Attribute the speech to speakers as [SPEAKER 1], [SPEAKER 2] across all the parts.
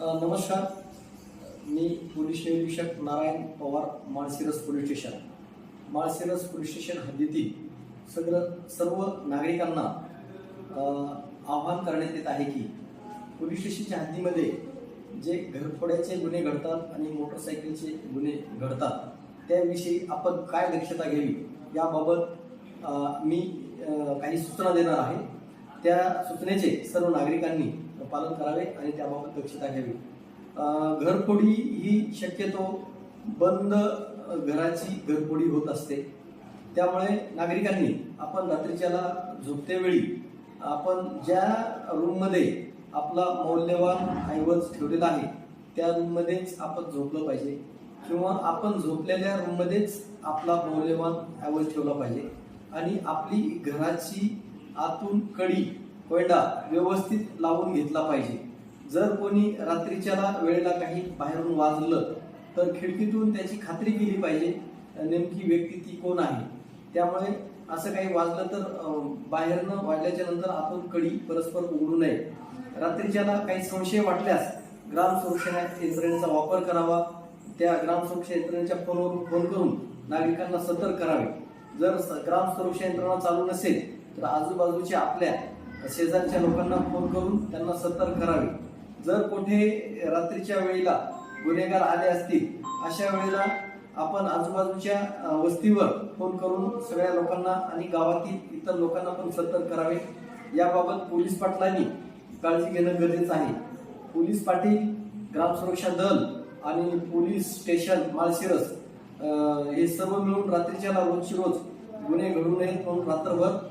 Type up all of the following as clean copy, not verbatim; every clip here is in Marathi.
[SPEAKER 1] नमस्कार. मी पोलीस निरीक्षक Narayan Pawar, Malshiras police station. Malshiras police station हद्दीतील सर्व नागरिकांना आवाहन करण्यात येत आहे की पोलीस स्टेशनच्या हद्दीमध्ये जे घरफोड्याचे गुन्हे घडतात आणि मोटरसायकलचे गुन्हे घडतात त्याविषयी आपण काय दक्षता घ्यावी याबाबत मी काही सूचना देणार आहे. त्या सूचनेचे सर्व नागरिकांनी पालन करावे आणि त्याबाबत दक्षता घ्यावी. घरफोडी ही शक्यतो बंद घराची घरफोडी होत असते. त्यामुळे नागरिकांनी आपण रात्रीच्याला झोपतेवेळी आपण ज्या रूममध्ये आपला मौल्यवान ऐवज ठेवलेला आहे त्या रूममध्येच आपण झोपलं पाहिजे किंवा आपण झोपलेल्या रूममध्येच आपला मौल्यवान ऐवज ठेवला पाहिजे आणि आपली घराची आतून कडी कोयडा व्यवस्थित लावून घेतला पाहिजे. जर कोणी रात्रीच्याला वेळेला काही बाहेरून वाजलं तर खिडकीतून त्याची खात्री केली पाहिजे नेमकी व्यक्ती ती कोण आहे. त्यामुळे असं काही वाजलं तर बाहेरनं वाजल्याच्या नंतर आतून कडी परस्पर उघडू नये. रात्रीच्याला काही संशय वाटल्यास ग्राम सुरक्षा यंत्रणेचा वापर करावा. त्या ग्राम सुरक्षा यंत्रणेच्या फोनवरून फोन करून नागरिकांना सतर्क करावे. जर ग्राम सुरक्षा यंत्रणा चालू नसेल तर आजूबाजूच्या आपल्या शेजारच्या लोकांना फोन करून त्यांना सतर्क करावे. जर कुठे रात्रीच्या वेळेला गुन्हेगार आले असतील अशा वेळेला आपण आजूबाजूच्या वस्तीवर फोन करून सगळ्या लोकांना आणि गावातील इतर लोकांना पण सतर्क करावे. याबाबत पोलीस पाटलांनी काळजी घेणं गरजेचं आहे. पोलीस पाटील, ग्राम सुरक्षा दल आणि पोलीस स्टेशन माळशिरस हे सर्व मिळून रात्रीच्याला रोजची रोज गुन्हे घडू नयेत म्हणून रात्रभर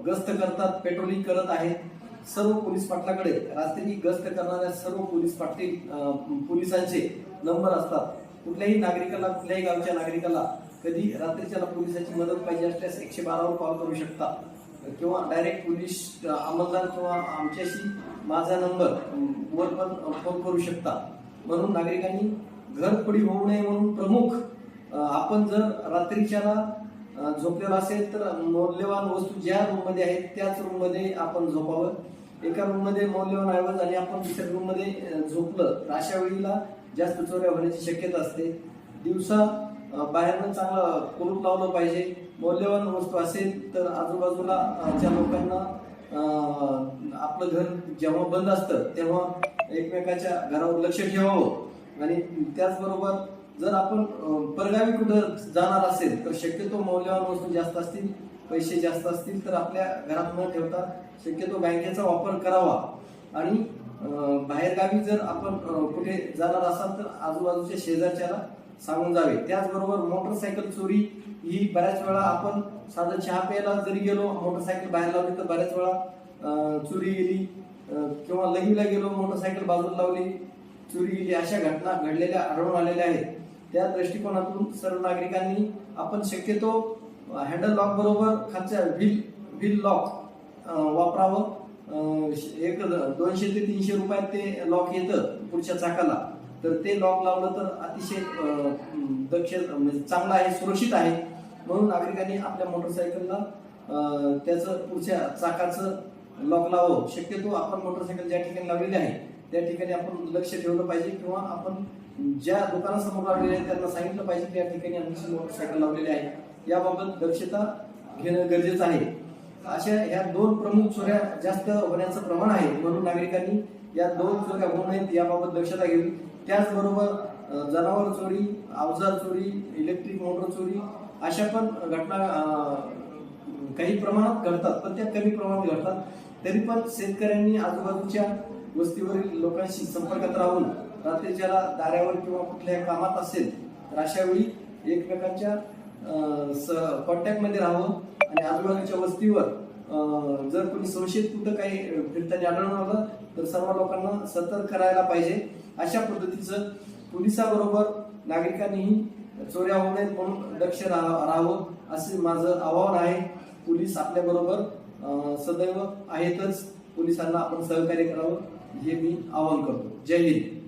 [SPEAKER 1] गस्त करतात, पेट्रोलिंग करत आहेत. सर्व पोलीस पाटलाकडे रात्री गस्त करणाऱ्या सर्व पोलिसांचे नंबर असतात. कुठल्याही नागरिकाला, कुठल्याही गावच्या नागरिकाला कधी रात्रीच्याला पोलिसांची मदत पाहिजे असल्यास 112 वर कॉल करू शकता किंवा डायरेक्ट पोलीस अंमलदार किंवा आमच्याशी माझा नंबर वर पण फोन करू शकता. म्हणून नागरिकांनी घरफोडी होऊ नये म्हणून प्रमुख आपण जर रात्रीच्याला झोपलेला असेल तर मौल्यवान वस्तू ज्या रूम मध्ये आहेत त्याच रूम मध्ये आपण झोपावं. एका रूम मध्ये मौल्यवान ऐवज आणि आपण दुसऱ्या रूम मध्ये झोपलं तर अशा वेळेला जास्त चोऱ्या होण्याची शक्यता असते. दिवसा बाहेरनं चांगलं कुलूप लावलं पाहिजे. मौल्यवान वस्तू असेल तर आजूबाजूला ज्या लोकांना आपलं घर जेव्हा बंद असतं तेव्हा एकमेकाच्या घरावर लक्ष ठेवावं. आणि त्याचबरोबर जर आपण परगावी कुठं जाणार असेल तर शक्यतो मौल्यवान वस्तू जास्त असतील, पैसे जास्त असतील तर आपल्या घरात न ठेवता शक्यतो बँकेचा वापर करावा. आणि बाहेरगावी जर आपण कुठे जाणार असाल तर आजूबाजूच्या शेजारच्याला सांगून जावे. त्याचबरोबर मोटरसायकल चोरी ही बऱ्याच वेळा आपण साधं चहा प्यायला जरी गेलो, मोटरसायकल बाहेर लावली तर बऱ्याच वेळा चोरी गेली किंवा लगीला गेलो, मोटरसायकल बाजूला लावली, चोरी गेली, अशा घटना घडलेल्या आढळून आलेल्या आहेत. त्या दृष्टिकोनातून सर्व नागरिकांनी आपण शक्यतो हँडल लॉक बरोबर खालच्या व्हील लॉक वापरावं. 200 ते 300 रुपयात ते लॉक येतं पुढच्या चाकाला, तर ते लॉक लावलं तर अतिशय म्हणजे चांगलं आहे, सुरक्षित आहे. म्हणून नागरिकांनी आपल्या मोटरसायकलला त्याचं पुढच्या चाकाचं लॉक लावावं. शक्यतो आपण मोटरसायकल ज्या ठिकाणी लावलेली आहे त्या ठिकाणी आपण लक्ष ठेवलं पाहिजे किंवा आपण ज्या दुकानासमोर लावलेले आहे त्यांना सांगितलं पाहिजे की या ठिकाणी आमची मोटरसायकल लावलेली आहे. याबाबत दक्षता घेणं गरजेचं आहे. अशा ह्या दोन प्रमुख चोऱ्या जास्त होण्याचं प्रमाण आहे. म्हणून नागरिकांनी या दोन चोऱ्या होऊ नयेत याबाबत दक्षता घ्यावी. त्याचबरोबर जनावर चोरी, अवजार चोरी, इलेक्ट्रिक मोटर चोरी अशा पण घटना काही प्रमाणात घडतात, पण त्या कमी प्रमाणात घडतात. तरी पण शेतकऱ्यांनी आजूबाजूच्या वस्तीवरील लोकांशी संपर्कात राहून रात्रीच्याला दाऱ्यावर किंवा कुठल्याही कामात असेल तर अशा वेळी एकमेकांच्या कॉन्टॅक्ट मध्ये राहावं. आणि आजूबाजूच्या वस्तीवर जर कोणी संशयित कुठं काही फिरताना आढळून आलं तर सर्व लोकांना सतर्क करायला पाहिजे. अशा पद्धतीचं पोलिसाबरोबर नागरिकांनीही चोऱ्या होऊ नयेत म्हणून दक्ष राहावं असे माझं आवाहन आहे. पोलीस आपल्या बरोबर सदैव आहेतच. पोलिसांना आपण सहकार्य करावं हे मी आवाहन करतो. जय हिंद.